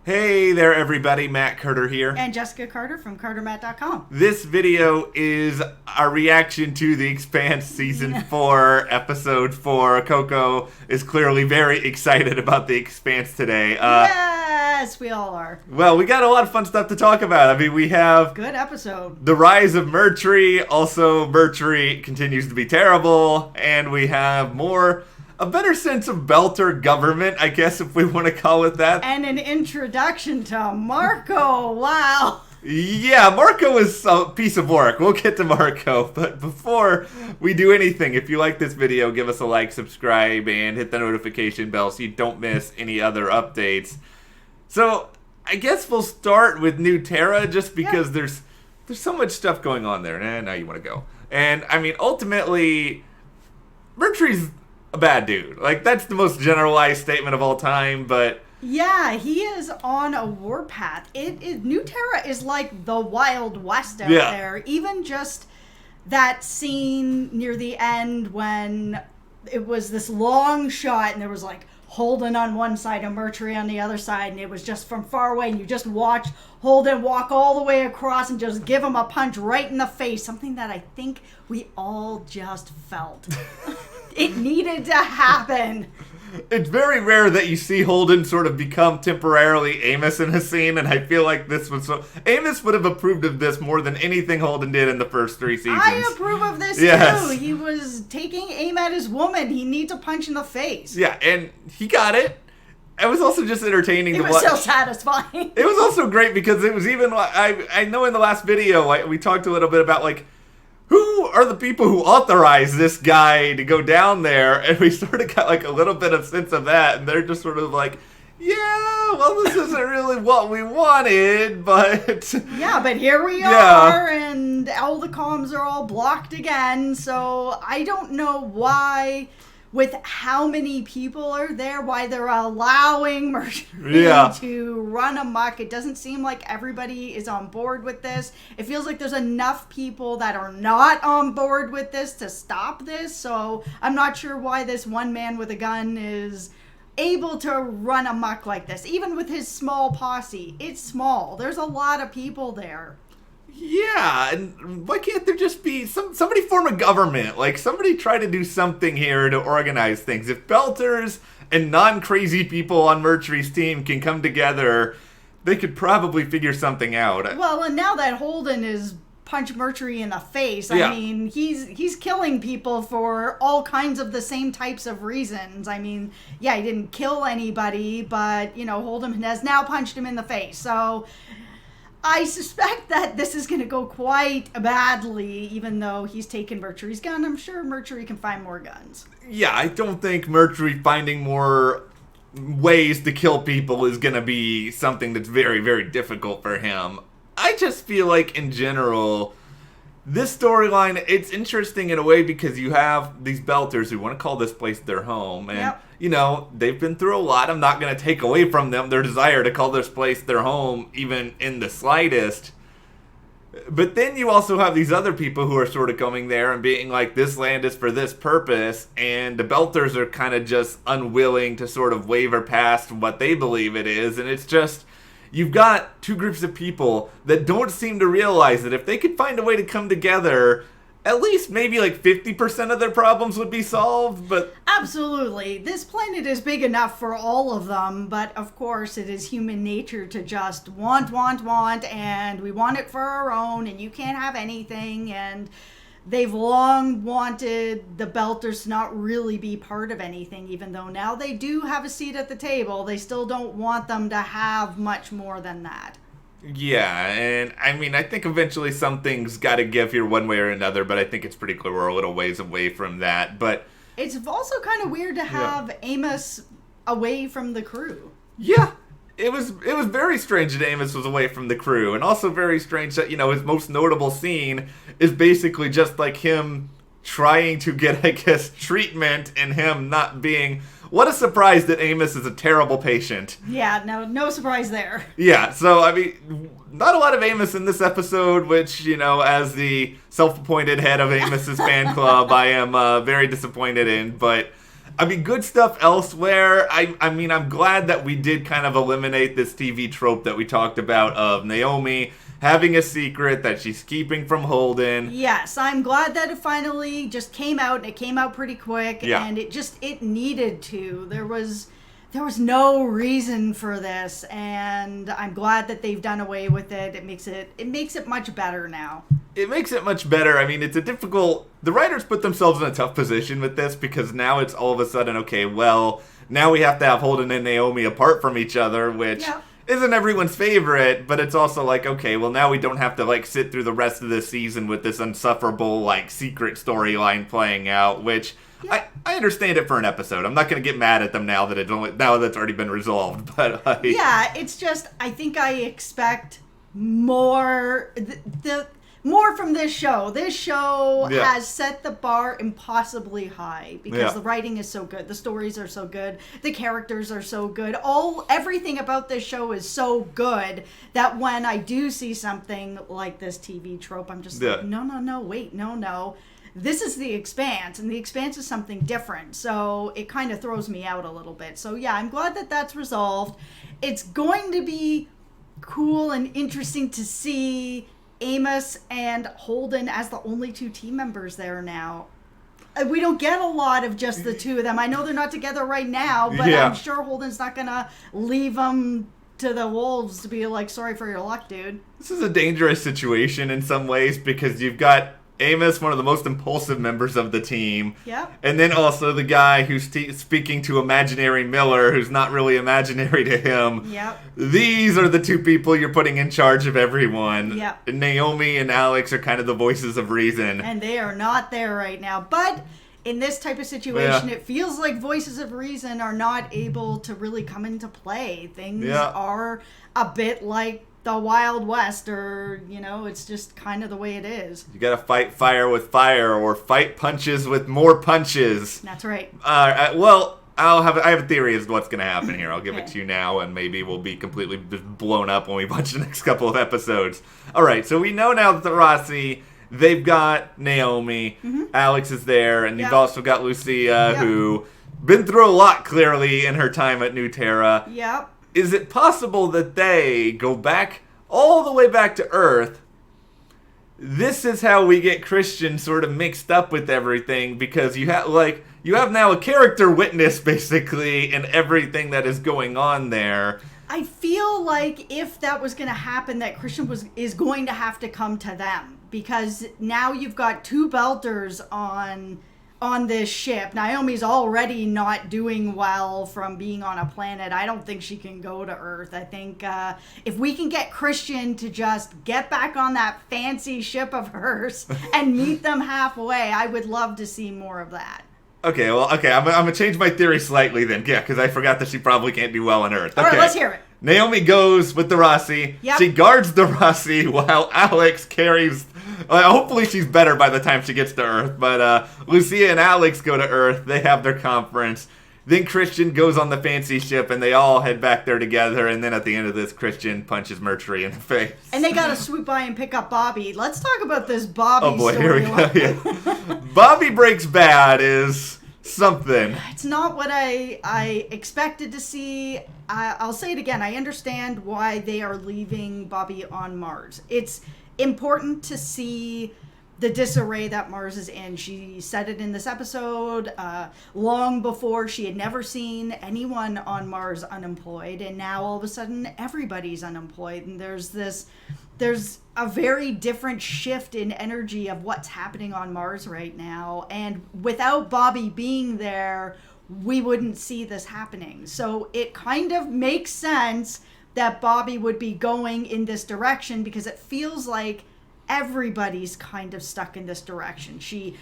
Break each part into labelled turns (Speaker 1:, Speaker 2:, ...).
Speaker 1: Hey there everybody, Matt Carter here.
Speaker 2: And Jessica Carter from CarterMatt.com.
Speaker 1: This video is our reaction to the Expanse Season 4, Episode 4. Coco is clearly very excited about the Expanse today.
Speaker 2: Yes, we all are.
Speaker 1: Well, we got a lot of fun stuff to talk about. I mean, we have...
Speaker 2: Good episode.
Speaker 1: The rise of Mercury. Also, Mercury continues to be terrible. And we have a better sense of Belter government, I guess, if we want to call it that.
Speaker 2: And an introduction to Marco. Wow.
Speaker 1: Yeah, Marco is a piece of work. We'll get to Marco. But before we do anything, if you like this video, give us a like, subscribe, and hit the notification bell so you don't miss any other updates. So, I guess we'll start with New Terra, just because there's so much stuff going on there. Now you want to go. And, I mean, ultimately, Mercury's a bad dude. Like, that's the most generalized statement of all time, but...
Speaker 2: Yeah, he is on a warpath. New Terra is like the Wild West out there. Even just that scene near the end when it was this long shot and there was like Holden on one side and Mercury on the other side, and it was just from far away, and you just watch Holden walk all the way across and just give him a punch right in the face. Something that I think we all just felt. It needed to happen.
Speaker 1: It's very rare that you see Holden sort of become temporarily Amos in a scene, and I feel like this was so... Amos would have approved of this more than anything Holden did in the first 3 seasons.
Speaker 2: I approve of this too. He was taking aim at his woman. He needs a punch in the face.
Speaker 1: Yeah, and he got it. It was also just entertaining to watch.
Speaker 2: It was so satisfying.
Speaker 1: It was also great because it was even... I know in the last video we talked a little bit about like, who are the people who authorized this guy to go down there? And we sort of got like a little bit of sense of that. And they're just sort of like, yeah, well, this isn't really what we wanted, but...
Speaker 2: Yeah, but here we are, and all the comms are all blocked again. So I don't know why... With how many people are there, why they're allowing Mercury to run amok. It doesn't seem like everybody is on board with this. It feels like there's enough people that are not on board with this to stop this. So I'm not sure why this one man with a gun is able to run amok like this. Even with his small posse. It's small. There's a lot of people there.
Speaker 1: Yeah, and why can't there just be somebody form a government? Like, somebody try to do something here to organize things. If Belters and non-crazy people on Mercury's team can come together, they could probably figure something out.
Speaker 2: Well, and now that Holden is punch Mercury in the face, I mean, he's killing people for all kinds of the same types of reasons. I mean, yeah, he didn't kill anybody, but, you know, Holden has now punched him in the face, so... I suspect that this is going to go quite badly, even though he's taken Mercury's gun. I'm sure Mercury can find more guns.
Speaker 1: Yeah, I don't think Mercury finding more ways to kill people is going to be something that's very, very difficult for him. I just feel like, in general, this storyline, it's interesting in a way because you have these Belters who want to call this place their home. And, you know, they've been through a lot. I'm not going to take away from them their desire to call this place their home, even in the slightest. But then you also have these other people who are sort of coming there and being like, this land is for this purpose. And the Belters are kind of just unwilling to sort of waver past what they believe it is. And it's just... You've got two groups of people that don't seem to realize that if they could find a way to come together, at least maybe like 50% of their problems would be solved, but...
Speaker 2: Absolutely. This planet is big enough for all of them, but of course it is human nature to just want, and we want it for our own, and you can't have anything, and... They've long wanted the Belters to not really be part of anything, even though now they do have a seat at the table. They still don't want them to have much more than that.
Speaker 1: Yeah, and I mean, I think eventually something's got to give here one way or another, but I think it's pretty clear we're a little ways away from that. But
Speaker 2: it's also kind of weird to have Amos away from the crew.
Speaker 1: Yeah. It was very strange that Amos was away from the crew, and also very strange that, you know, his most notable scene is basically just like him trying to get, I guess, treatment and him not being... What a surprise that Amos is a terrible patient.
Speaker 2: Yeah, no surprise there.
Speaker 1: Yeah, so, I mean, not a lot of Amos in this episode, which, you know, as the self-appointed head of Amos's fan club, I am very disappointed in, but... I mean, good stuff elsewhere. I mean, I'm glad that we did kind of eliminate this TV trope that we talked about of Naomi having a secret that she's keeping from Holden.
Speaker 2: Yes, I'm glad that it finally just came out, and it came out pretty quick,
Speaker 1: Yeah.
Speaker 2: and it needed to. There was no reason for this, and I'm glad that they've done away with it. It makes it much better now.
Speaker 1: It makes it much better. I mean, the writers put themselves in a tough position with this because now it's all of a sudden, okay, well, now we have to have Holden and Naomi apart from each other, which isn't everyone's favorite, but it's also like, okay, well, now we don't have to, like, sit through the rest of the season with this insufferable, like, secret storyline playing out, which I understand it for an episode. I'm not going to get mad at them now that that's already been resolved, but
Speaker 2: yeah, it's just, I think I expect more more from this show. This show has set the bar impossibly high because the writing is so good, the stories are so good, the characters are so good. Everything about this show is so good that when I do see something like this TV trope, I'm just like, no. This is the Expanse, and the Expanse is something different, so it kind of throws me out a little bit. So yeah, I'm glad that that's resolved. It's going to be cool and interesting to see Amos and Holden as the only two team members there now. We don't get a lot of just the two of them. I know they're not together right now, but I'm sure Holden's not going to leave them to the wolves to be like, sorry for your luck, dude.
Speaker 1: This is a dangerous situation in some ways because you've got Amos, one of the most impulsive members of the team.
Speaker 2: Yep.
Speaker 1: And then also the guy who's speaking to imaginary Miller, who's not really imaginary to him.
Speaker 2: Yep.
Speaker 1: These are the two people you're putting in charge of everyone.
Speaker 2: Yep.
Speaker 1: And Naomi and Alex are kind of the voices of reason.
Speaker 2: And they are not there right now. But in this type of situation, it feels like voices of reason are not able to really come into play. Things are a bit like the Wild West, or, it's just kind of the way it is.
Speaker 1: You gotta fight fire with fire, or fight punches with more punches.
Speaker 2: That's right.
Speaker 1: Well, I have a theory as to what's gonna happen here. I'll give it to you now, and maybe we'll be completely blown up when we watch the next couple of episodes. Alright, so we know now that the Rossi, they've got Naomi, Alex is there, and you've also got Lucia, who been through a lot, clearly, in her time at New Terra.
Speaker 2: Yep.
Speaker 1: Is it possible that they go back all the way back to Earth? This is how we get Christian sort of mixed up with everything, because you have now a character witness basically in everything that is going on there.
Speaker 2: I feel like if that was going to happen, that Christian is going to have to come to them, because now you've got two Belters on this ship. Naomi's already not doing well from being on a planet. I don't think she can go to Earth. I think if we can get Christian to just get back on that fancy ship of hers and meet them halfway, I would love to see more of that.
Speaker 1: Okay, I'm going to change my theory slightly then, because I forgot that she probably can't do well on Earth. Okay.
Speaker 2: All right, let's hear it.
Speaker 1: Naomi goes with the Rossi.
Speaker 2: Yep.
Speaker 1: She guards the Rossi while Alex carries... hopefully she's better by the time she gets to Earth. But Lucia and Alex go to Earth. They have their conference. Then Christian goes on the fancy ship, and they all head back there together. And then at the end of this, Christian punches Mercury in the face.
Speaker 2: And they got to swoop by and pick up Bobbie. Let's talk about this Bobbie
Speaker 1: story. Oh boy, here we go.
Speaker 2: Yeah.
Speaker 1: Bobbie Breaks Bad is something.
Speaker 2: It's not what I expected to see. I'll say it again. I understand why they are leaving Bobbie on Mars. It's important to see the disarray that Mars is in. She said it in this episode long before. She had never seen anyone on Mars unemployed, and now all of a sudden everybody's unemployed, and there's a very different shift in energy of what's happening on Mars right now, and without Bobbie being there, we wouldn't see this happening. So it kind of makes sense that Bobbie would be going in this direction, because it feels like everybody's kind of stuck in this direction. She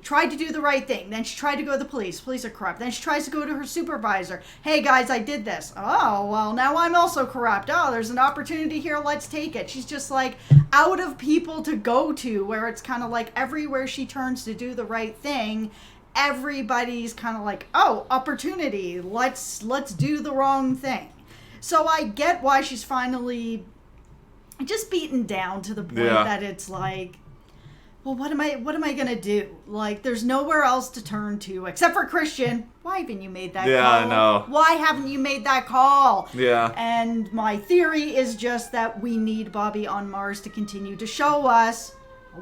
Speaker 2: tried to do the right thing, then she tried to go to the police are corrupt, then she tries to go to her supervisor, hey guys, I did this, oh well, now I'm also corrupt, oh there's an opportunity here, let's take it. She's just like out of people to go to, where it's kind of like everywhere she turns to do the right thing, everybody's kind of like, oh, opportunity, let's do the wrong thing. So I get why she's finally just beaten down to the point that it's like, well, what am I gonna do? Like, there's nowhere else to turn to except for Christian. Why haven't you made that call?
Speaker 1: Yeah, I know.
Speaker 2: Why haven't you made that call?
Speaker 1: Yeah.
Speaker 2: And my theory is just that we need Bobbie on Mars to continue to show us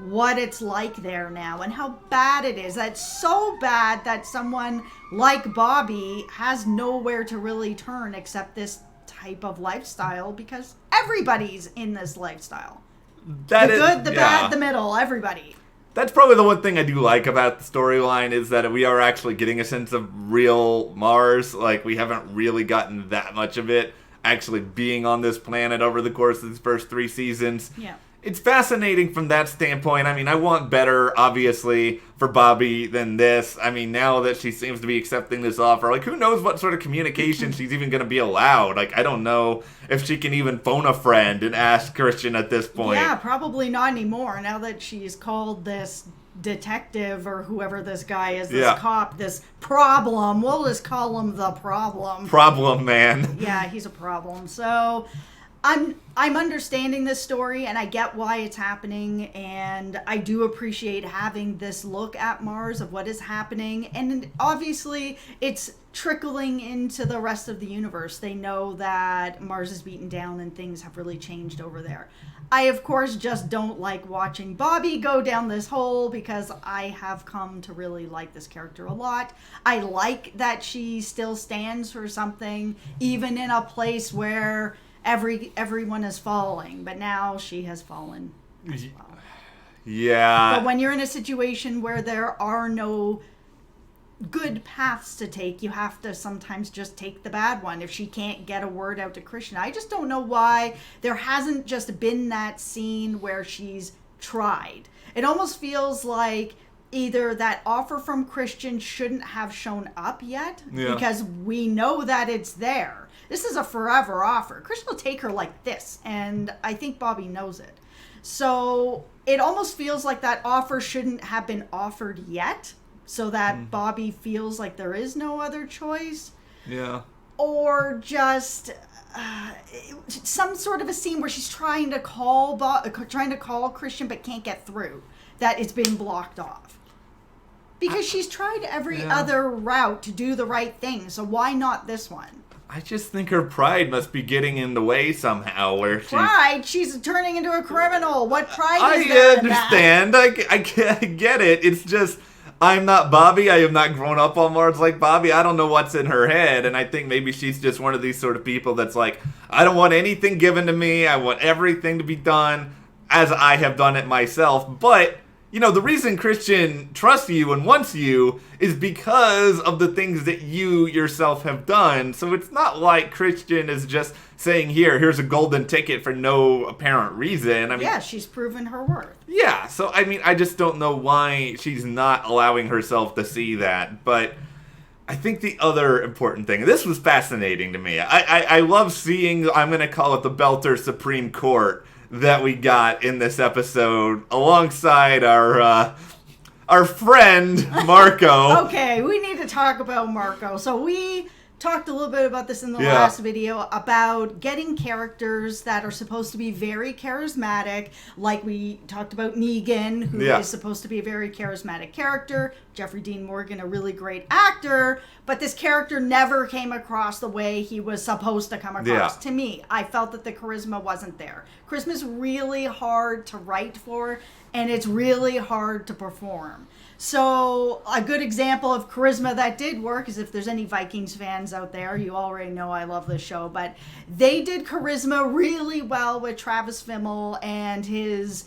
Speaker 2: what it's like there now and how bad it is. That's so bad that someone like Bobbie has nowhere to really turn except this type of lifestyle, because everybody's in this lifestyle. The good, the bad, the middle, everybody.
Speaker 1: That's probably the one thing I do like about the storyline, is that we are actually getting a sense of real Mars. Like, we haven't really gotten that much of it actually being on this planet over the course of these first 3 seasons.
Speaker 2: Yeah.
Speaker 1: It's fascinating from that standpoint. I mean, I want better, obviously, for Bobbie than this. I mean, now that she seems to be accepting this offer, like, who knows what sort of communication she's even going to be allowed? Like, I don't know if she can even phone a friend and ask Christian at this point.
Speaker 2: Yeah, probably not anymore, now that she's called this detective or whoever this guy is, this cop, this problem. We'll just call him the problem.
Speaker 1: Problem man.
Speaker 2: Yeah, he's a problem. So I'm understanding this story, and I get why it's happening, and I do appreciate having this look at Mars of what is happening, and obviously it's trickling into the rest of the universe. They know that Mars is beaten down and things have really changed over there. I, of course, just don't like watching Bobbie go down this hole, because I have come to really like this character a lot. I like that she still stands for something, even in a place where everyone is falling, but now she has fallen as well.
Speaker 1: Yeah.
Speaker 2: But when you're in a situation where there are no good paths to take, you have to sometimes just take the bad one if she can't get a word out to Christian. I just don't know why there hasn't just been that scene where she's tried. It almost feels like either that offer from Christian shouldn't have shown up yet, because we know that it's there. This is a forever offer. Christian will take her like this, and I think Bobbie knows it. So it almost feels like that offer shouldn't have been offered yet, so that Bobbie feels like there is no other choice.
Speaker 1: Yeah.
Speaker 2: Or just some sort of a scene where she's trying to call Christian but can't get through. That it's been blocked off. Because she's tried every other route to do the right thing, so why not this one?
Speaker 1: I just think her pride must be getting in the way somehow. Where
Speaker 2: she's turning into a criminal. What pride is there in that?
Speaker 1: I get it. It's just, I'm not Bobbie. I have not grown up on Mars like Bobbie. I don't know what's in her head, and I think maybe she's just one of these sort of people that's like, I don't want anything given to me. I want everything to be done as I have done it myself. But you know, the reason Christian trusts you and wants you is because of the things that you yourself have done. So it's not like Christian is just saying, here's a golden ticket for no apparent reason. I mean,
Speaker 2: yeah, she's proven her worth.
Speaker 1: Yeah, so I mean, I just don't know why she's not allowing herself to see that. But I think the other important thing, this was fascinating to me. I love seeing, I'm going to call it the Belter Supreme Court, that we got in this episode alongside our friend Marco.
Speaker 2: Okay, we need to talk about Marco. So we talked a little bit about this in the last video, about getting characters that are supposed to be very charismatic, like we talked about Negan, who is supposed to be a very charismatic character, Jeffrey Dean Morgan, a really great actor, but this character never came across the way he was supposed to come across. To me, I felt that the charisma wasn't there. Charisma's really hard to write for, and it's really hard to perform. So a good example of charisma that did work is, if there's any Vikings fans out there, you already know I love this show, but they did charisma really well with Travis Fimmel and his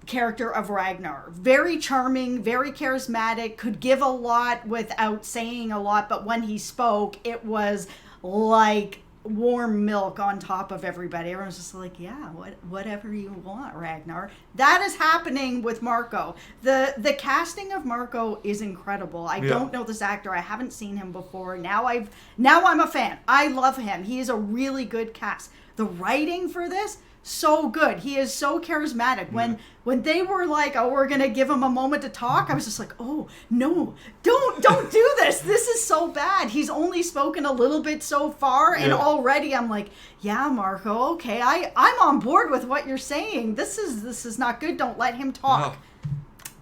Speaker 2: character of Ragnar. Very charming, very charismatic, could give a lot without saying a lot, but when he spoke, it was like warm milk on top of everybody. Everyone's just like, yeah, whatever you want, Ragnar. That is happening with Marco. The casting of Marco is incredible. I don't know this actor. I haven't seen him before. Now I'm a fan. I love him. He is a really good cast. the writing for this, so good. He is so charismatic. When they were like, oh, we're gonna give him a moment to talk, I was just like, oh no, don't do this. This is so bad. He's only spoken a little bit so far, and already I'm like, yeah, Marco, okay, I'm on board with what you're saying. This is not good. Don't let him talk. No.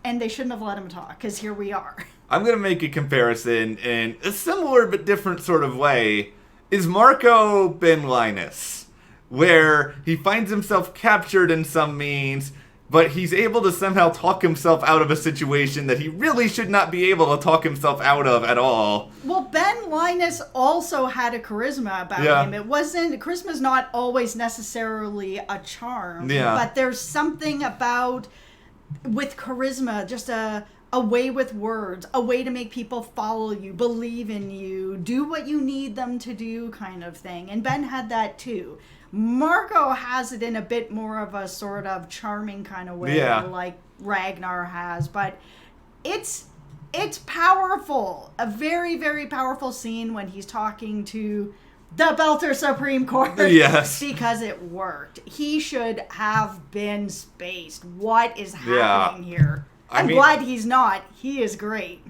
Speaker 2: And they shouldn't have let him talk, because here we are.
Speaker 1: I'm gonna make a comparison in a similar but different sort of way. Is Marco Ben Linus, where he finds himself captured in some means, but he's able to somehow talk himself out of a situation that he really should not be able to talk himself out of at all.
Speaker 2: Well, Ben Linus also had a charisma about him. It wasn't, charisma's not always necessarily a charm, but there's something about, with charisma, just a way with words, a way to make people follow you, believe in you, do what you need them to do kind of thing. And Ben had that too. Marco has it in a bit more of a sort of charming kind of way, like Ragnar has, but it's powerful. A very, very powerful scene when he's talking to the Belter Supreme Court.
Speaker 1: Yes.
Speaker 2: Because it worked. He should have been spaced. What is happening here? I'm glad he's not. He is great.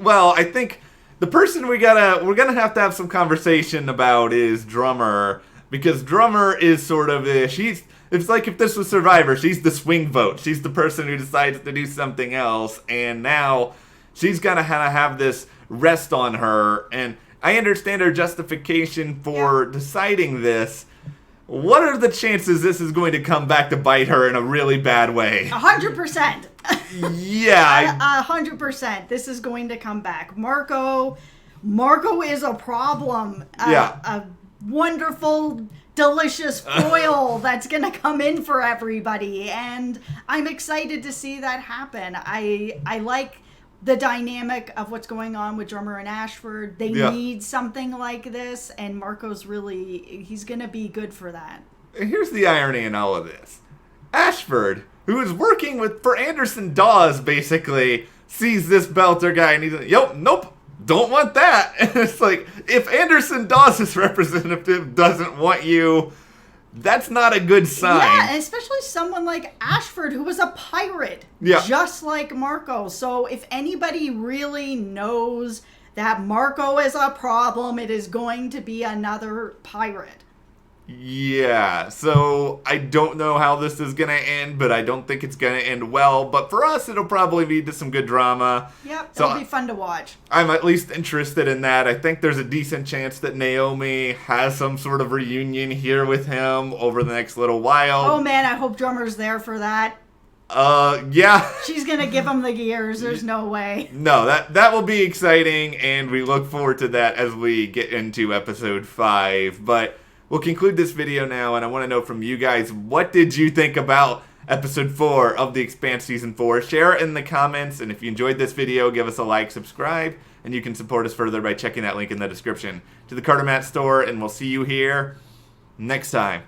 Speaker 1: Well, I think the person we're gonna have to have some conversation about is Drummer, because Drummer is sort of it's like if this was Survivor, she's the swing vote. She's the person who decides to do something else, and now she's gonna have this rest on her, and I understand her justification for deciding this. What are the chances this is going to come back to bite her in a really bad way?
Speaker 2: 100%.
Speaker 1: Yeah.
Speaker 2: 100%. This is going to come back. Marco is a problem. A wonderful, delicious foil that's going to come in for everybody. And I'm excited to see that happen. I like the dynamic of what's going on with Drummer and Ashford. They need something like this, and Marco's he's going to be good for that.
Speaker 1: Here's the irony in all of this. Ashford, who is working for Anderson Dawes, basically, sees this Belter guy, and he's like, nope, don't want that. And it's like, if Anderson Dawes' representative doesn't want you, that's not a good sign.
Speaker 2: Yeah, and especially someone like Ashford, who was a pirate, just like Marco. So if anybody really knows that Marco is a problem, it is going to be another pirate.
Speaker 1: Yeah, so I don't know how this is going to end, but I don't think it's going to end well. But for us, it'll probably lead to some good drama.
Speaker 2: Yep, it'll be fun to watch.
Speaker 1: I'm at least interested in that. I think there's a decent chance that Naomi has some sort of reunion here with him over the next little while.
Speaker 2: Oh man, I hope Drummer's there for that.
Speaker 1: Yeah.
Speaker 2: She's going to give him the gears. There's no way.
Speaker 1: No, that will be exciting, and we look forward to that as we get into episode 5. But we'll conclude this video now, and I want to know from you guys, what did you think about episode 4 of The Expanse Season 4? Share it in the comments, and if you enjoyed this video, give us a like, subscribe, and you can support us further by checking that link in the description to the Carter Mat store, and we'll see you here next time.